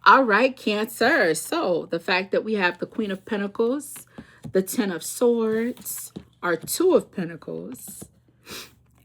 All right, Cancer. So the fact that we have the Queen of Pentacles, the Ten of Swords, our Two of Pentacles,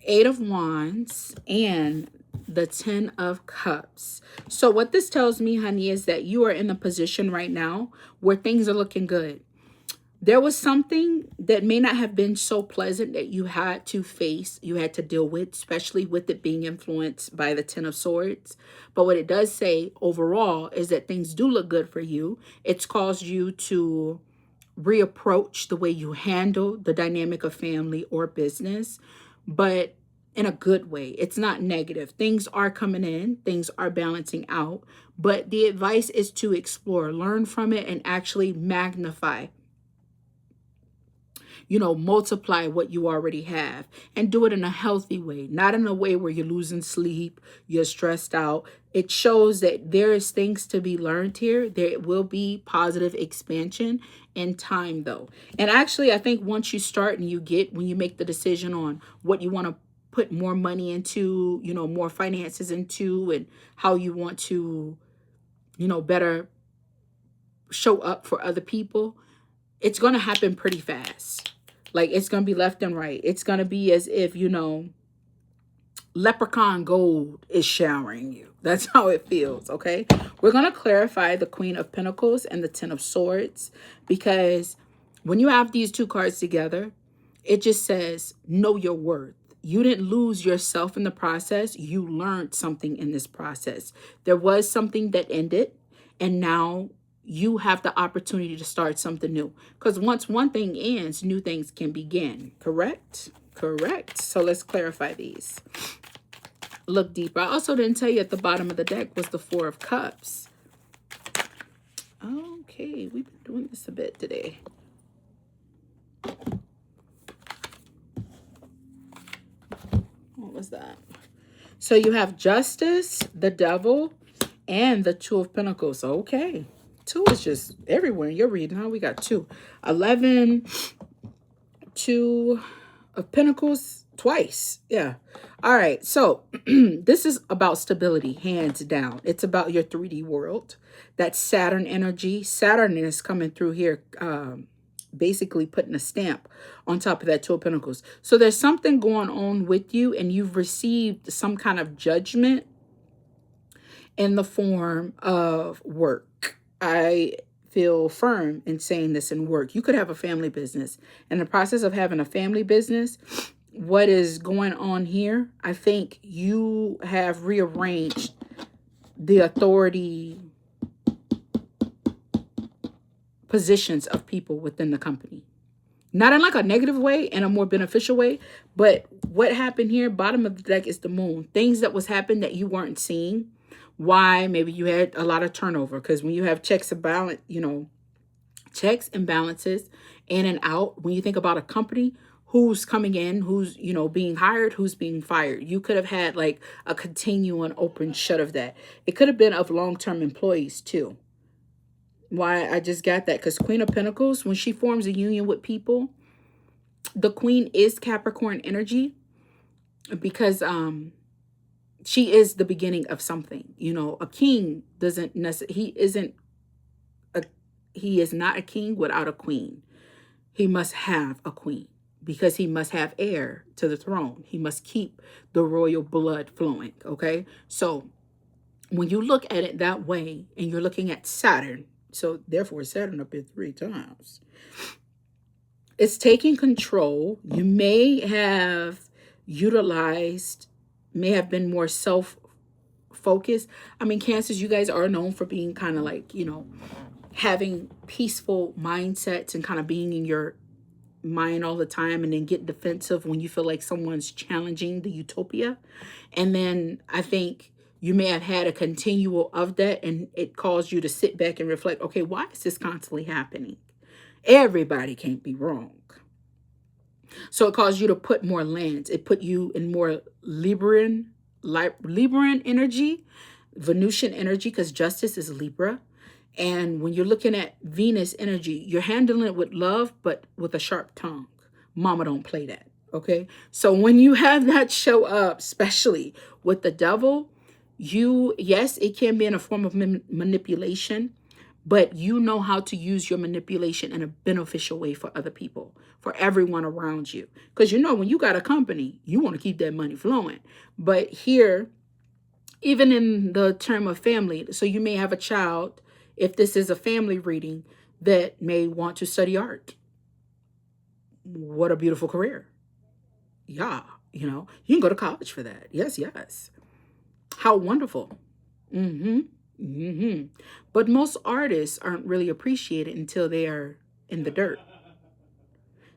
Eight of Wands, and the Ten of Cups. So what this tells me, honey, is that you are in a position right now where things are looking good. There was something that may not have been so pleasant that you had to face, you had to deal with, especially with it being influenced by the Ten of Swords. But what it does say overall is that things do look good for you. It's caused you to reapproach the way you handle the dynamic of family or business, but in a good way. It's not negative. Things are coming in, things are balancing out, but the advice is to explore, learn from it, and actually magnify, multiply what you already have, and do it in a healthy way, not in a way where you're losing sleep, you're stressed out. It shows that there is things to be learned here. There will be positive expansion in time though. And actually, I think once you start and when you make the decision on what you want to put more money into, more finances into, and how you want to, better show up for other people, it's going to happen pretty fast. Like, it's going to be left and right. It's going to be as if, leprechaun gold is showering you. That's how it feels, okay? We're going to clarify the Queen of Pentacles and the Ten of Swords, because when you have these two cards together, it just says, know your worth. You didn't lose yourself in the process. You learned something in this process. There was something that ended, and now you have the opportunity to start something new. Because once one thing ends, new things can begin. Correct? Correct. So let's clarify these. Look deeper. I also didn't tell you at the bottom of the deck was the Four of Cups. Okay, we've been doing this a bit today. What was that? So you have Justice, the Devil, and the Two of Pentacles. Okay. Two is just everywhere in your reading. Huh? We got two. 11, Two of Pentacles twice. Yeah. All right. So this is about stability, hands down. It's about your 3D world. That's Saturn energy. Saturn is coming through here, basically putting a stamp on top of that Two of Pentacles. So there's something going on with you, and you've received some kind of judgment in the form of work. I feel firm in saying this in work. You could have a family business. In the process of having a family business, what is going on here, I think you have rearranged the authority positions of people within the company. Not in like a negative way, in a more beneficial way. But what happened here, bottom of the deck, is the Moon. Things that was happening that you weren't seeing. Why? Maybe you had a lot of turnover, because when you have checks and balance, checks and balances in and out, when you think about a company, who's coming in, who's, being hired, who's being fired. You could have had like a continuing open shut of that. It could have been of long-term employees too. Why I just got that, because Queen of Pentacles, when she forms a union with people, the Queen is Capricorn energy, because she is the beginning of something. A king doesn't necessarily, he is not a king without a queen. He must have a queen, because he must have heir to the throne. He must keep the royal blood flowing, okay? So when you look at it that way, and you're looking at Saturn, so therefore Saturn up here 3 times, it's taking control. You may have been more self-focused. I mean, Cancers, you guys are known for being kind of like, having peaceful mindsets and kind of being in your mind all the time, and then get defensive when you feel like someone's challenging the utopia. And then I think you may have had a continual of that, and it caused you to sit back and reflect, okay, why is this constantly happening? Everybody can't be wrong. So it caused you to put more lands. It put you in more Libran energy, Venusian energy, because Justice is Libra. And when you're looking at Venus energy, you're handling it with love, but with a sharp tongue. Mama don't play that, okay? So when you have that show up, especially with the Devil, Yes, it can be in a form of manipulation, but you know how to use your manipulation in a beneficial way for other people, for everyone around you. Because when you got a company, you want to keep that money flowing. But here, even in the term of family, so you may have a child, if this is a family reading, that may want to study art. What a beautiful career. Yeah, you can go to college for that. Yes, yes. How wonderful. Mm-hmm. Mm-hmm. But most artists aren't really appreciated until they are in the dirt.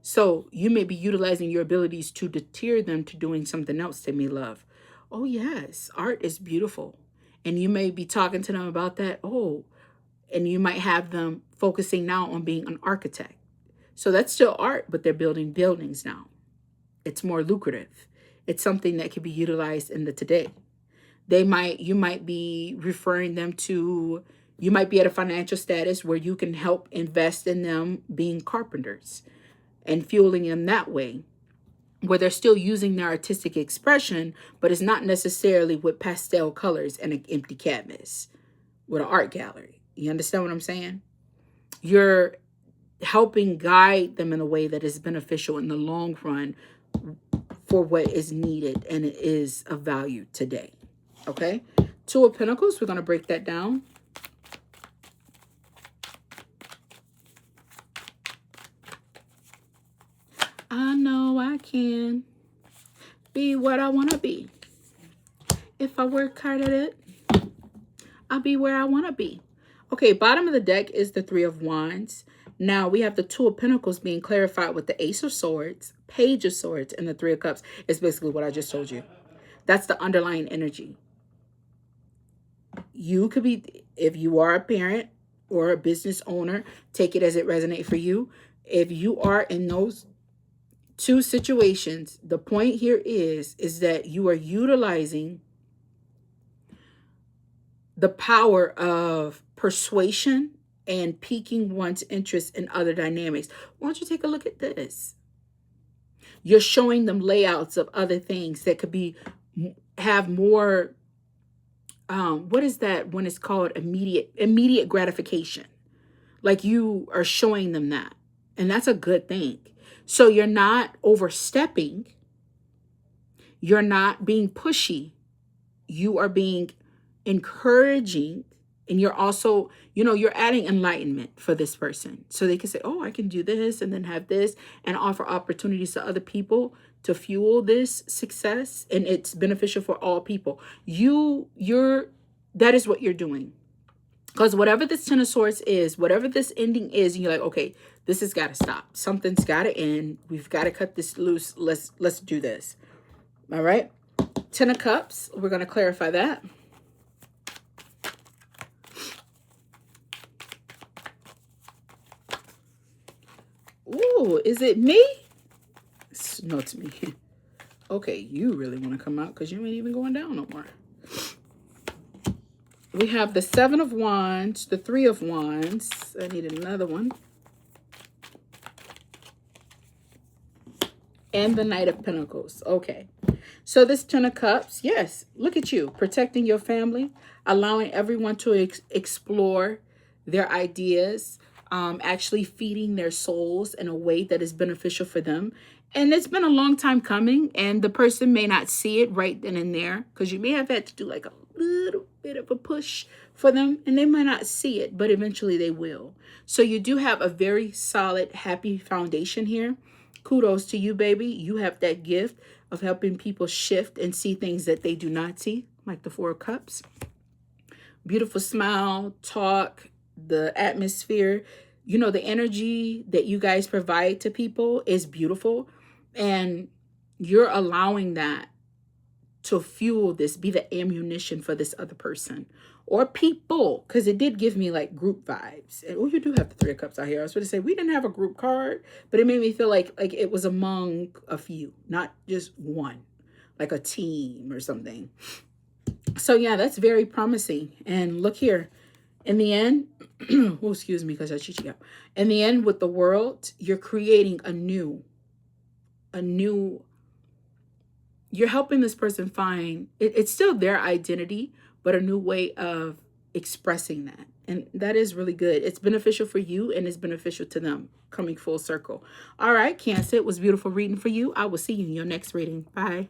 So you may be utilizing your abilities to deter them to doing something else they may love. Oh, yes, art is beautiful. And you may be talking to them about that. Oh, and you might have them focusing now on being an architect. So that's still art, but they're building buildings now. It's more lucrative. It's something that can be utilized in the today. You might be referring them to, you might be at a financial status where you can help invest in them being carpenters and fueling them that way, where they're still using their artistic expression, but it's not necessarily with pastel colors and an empty canvas with an art gallery. You understand what I'm saying? You're helping guide them in a way that is beneficial in the long run for what is needed and it is of value today. Okay? Two of Pentacles, we're going to break that down. I know I can be what I want to be. If I work hard at it, I'll be where I want to be. Okay, bottom of the deck is the Three of Wands. Now we have the Two of Pentacles being clarified with the Ace of Swords, Page of Swords, and the Three of Cups. It's basically what I just told you. That's the underlying energy. You could be, if you are a parent or a business owner, take it as it resonates for you. If you are in those two situations, the point here is that you are utilizing the power of persuasion and piquing one's interest in other dynamics. Why don't you take a look at this? You're showing them layouts of other things that could have more, what is that when it's called immediate gratification? Like you are showing them that. And that's a good thing. So you're not overstepping. You're not being pushy. You are being encouraging. And you're also, you're adding enlightenment for this person. So they can say, oh, I can do this and then have this and offer opportunities to other people to fuel this success. And it's beneficial for all people. That is what you're doing. Because whatever this Ten of Swords is, whatever this ending is, and you're like, okay, this has got to stop. Something's got to end. We've got to cut this loose. Let's do this. All right. Ten of Cups. We're going to clarify that. Ooh, is it me? No, it's me. Okay, you really want to come out because you ain't even going down no more. We have the Seven of Wands, the Three of Wands. I need another one. And the Knight of Pentacles. Okay. So this Ten of Cups, yes, look at you. Protecting your family, allowing everyone to explore their ideas, actually feeding their souls in a way that is beneficial for them. And it's been a long time coming, and the person may not see it right then and there because you may have had to do like a little bit of a push for them, and they might not see it, but eventually they will. So you do have a very solid, happy foundation here. Kudos to you, baby. You have that gift of helping people shift and see things that they do not see, like the Four of Cups. Beautiful smile, talk, the atmosphere, the energy that you guys provide to people is beautiful. And you're allowing that to fuel this, be the ammunition for this other person or people, because it did give me like group vibes. And you do have the Three of Cups out here. I was going to say we didn't have a group card, but it made me feel like it was among a few, not just one, like a team or something. So yeah, that's very promising. And look here, in the end, oh, excuse me, because I cheat you out. In the end, with the world, you're creating a new, you're helping this person find, it's still their identity, but a new way of expressing that. And that is really good. It's beneficial for you and it's beneficial to them, coming full circle. All right, Cancer, it was beautiful reading for you. I will see you in your next reading. Bye.